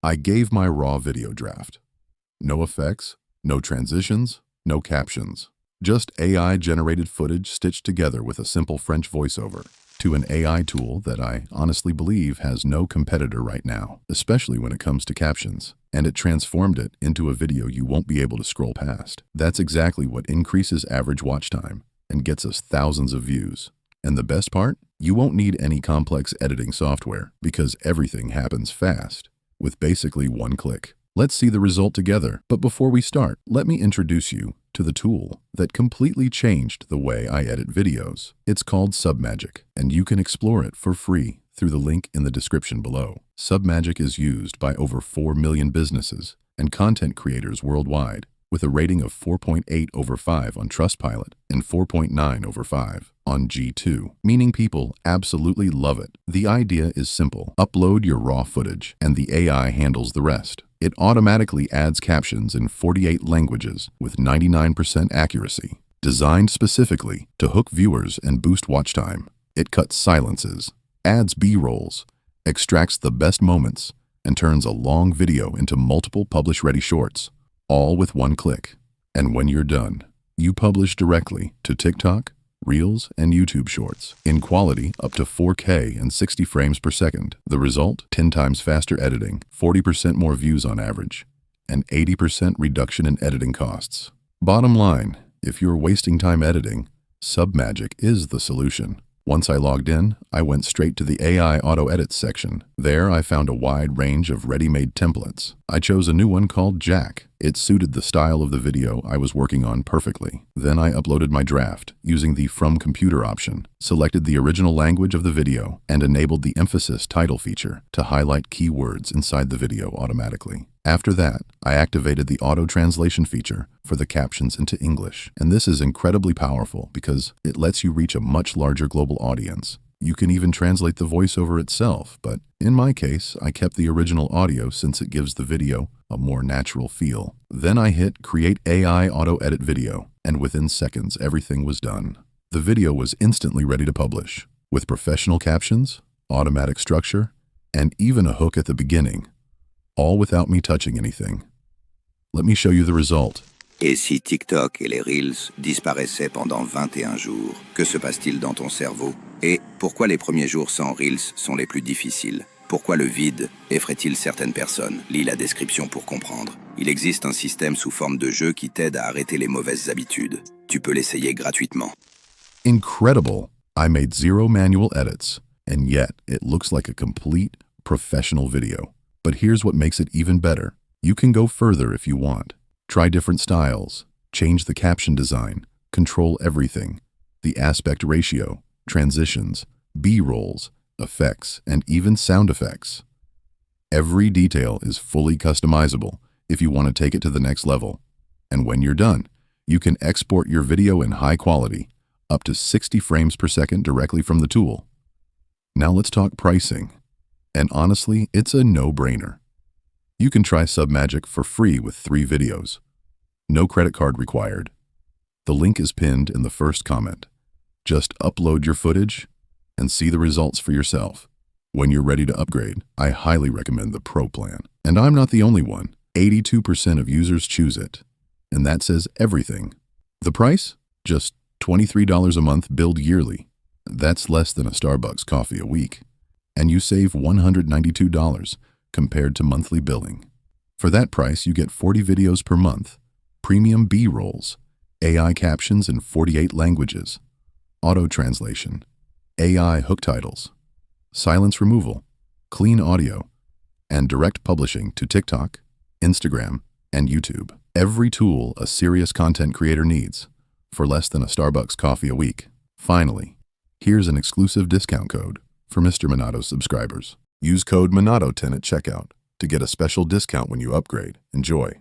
I gave my raw video draft. No effects, no transitions, no captions. Just AI-generated footage stitched together with a simple French voiceover to an AI tool that I honestly believe has no competitor right now, especially when it comes to captions. And it transformed it into a video you won't be able to scroll past. That's exactly what increases average watch time and gets us thousands of views. And the best part? You won't need any complex editing software because everything happens fast with basically one click. Let's see the result together. But before we start, let me introduce you to the tool that completely changed the way I edit videos. It's called Submagic, and you can explore it for free through the link in the description below. Submagic is used by over 4 million businesses and content creators worldwide, with a rating of 4.8/5 on Trustpilot and 4.9/5 on G2, meaning people absolutely love it. The idea is simple. Upload your raw footage, and the AI handles the rest. It automatically adds captions in 48 languages with 99% accuracy, designed specifically to hook viewers and boost watch time. It cuts silences, adds B-rolls, extracts the best moments, and turns a long video into multiple publish-ready shorts, all with one click. And when you're done, you publish directly to TikTok, Reels, and YouTube Shorts in quality up to 4K and 60 frames per second. The result? 10 times faster editing, 40% more views on average, and 80% reduction in editing costs. Bottom line, if you're wasting time editing, Submagic is the solution. Once I logged in, I went straight to the AI Auto Edits section. There, I found a wide range of ready-made templates. I chose a new one called Jack. It suited the style of the video I was working on perfectly. Then I uploaded my draft using the From Computer option, selected the original language of the video, and enabled the emphasis title feature to highlight keywords inside the video automatically. After that, I activated the auto translation feature for the captions into English. And this is incredibly powerful because it lets you reach a much larger global audience. You can even translate the voiceover itself, but in my case, I kept the original audio since it gives the video a more natural feel. Then I hit Create AI Auto Edit Video, and within seconds, everything was done. The video was instantly ready to publish, with professional captions, automatic structure, and even a hook at the beginning, all without me touching anything. Let me show you the result. Et si TikTok et les Reels disparaissaient pendant 21 jours, que se passe-t-il dans ton cerveau? Et pourquoi les premiers jours sans Reels sont les plus difficiles? Pourquoi le vide effraie-t-il certaines personnes? Lis la description pour comprendre. Il existe un système sous forme de jeu qui t'aide à arrêter les mauvaises habitudes. Tu peux l'essayer gratuitement. Incredible! I made 0 manual edits, and yet it looks like a complete professional video. But here's what makes it even better. You can go further if you want. Try different styles, change the caption design, control everything, the aspect ratio, transitions, B-rolls, effects, and even sound effects. Every detail is fully customizable if you want to take it to the next level. And when you're done, you can export your video in high quality, up to 60 frames per second directly from the tool. Now let's talk pricing. And honestly, it's a no-brainer. You can try Submagic for free with 3 videos. No credit card required. The link is pinned in the first comment. Just upload your footage and see the results for yourself. When you're ready to upgrade, I highly recommend the Pro plan. And I'm not the only one. 82% of users choose it. And that says everything. The price? Just $23 a month billed yearly. That's less than a Starbucks coffee a week. And you save $192 compared to monthly billing. For that price, you get 40 videos per month, premium B-rolls, AI captions in 48 languages, auto translation, AI hook titles, silence removal, clean audio, and direct publishing to TikTok, Instagram, and YouTube. Every tool a serious content creator needs for less than a Starbucks coffee a week. Finally, here's an exclusive discount code for Mr. Minato subscribers. Use code Minato10 at checkout to get a special discount when you upgrade. Enjoy.